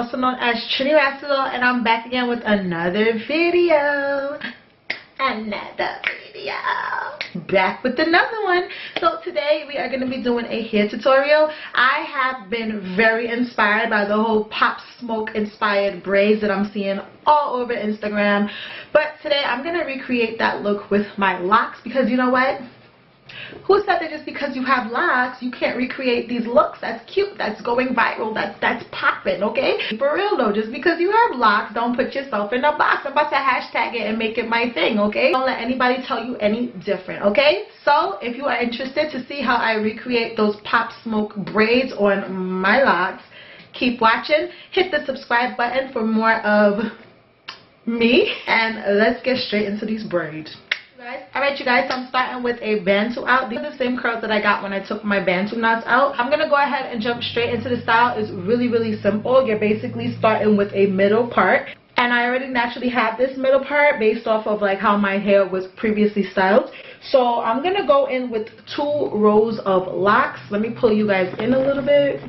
also known as Trini Rasilo, and I'm back again with another video. Back with another one. So today we are going to be doing a hair tutorial. I have been very inspired by the whole Pop Smoke inspired braids that I'm seeing all over Instagram. But today I'm going to recreate that look with my locks, because you know what? Who said that just because you have locks you can't recreate these looks? That's cute, that's going viral, that's popping, okay? For real though, just because you have locks, don't put yourself in a box. I'm about to hashtag it and make it my thing, okay? Don't let anybody tell you any different, okay? So if you are interested to see how I recreate those Pop Smoke braids on my locks, keep watching. Hit the subscribe button for more of me, and let's get straight into these braids. Alright you guys, so I'm starting with a Bantu out. These are the same curls that I got when I took my Bantu knots out. I'm going to go ahead and jump straight into the style. It's really simple. You're basically starting with a middle part. And I already naturally have this middle part based off of like how my hair was previously styled. So I'm going to go in with 2 rows of locks. Let me pull you guys in a little bit.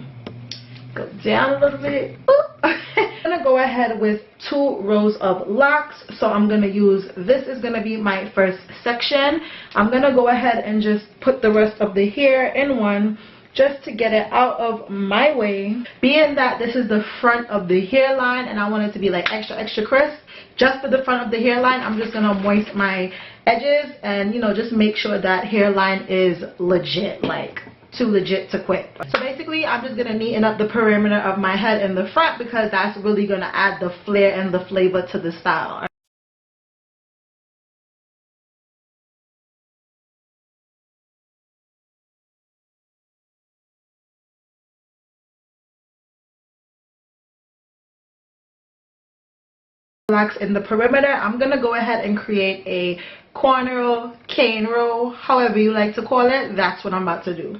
Go down a little bit. I'm going to go ahead with 2 rows of locks. So I'm going to use, this is going to be my first section. I'm going to go ahead and just put the rest of the hair in one just to get it out of my way. Being that this is the front of the hairline and I want it to be like extra crisp, just for the front of the hairline, I'm just going to moist my edges and, you know, just make sure that hairline is legit, like too legit to quit. So basically I'm just going to neaten up the perimeter of my head in the front, because that's really going to add the flair and the flavor to the style. Locks in the perimeter. I'm going to go ahead and create a cornrow, cane row, however you like to call it. That's what I'm about to do.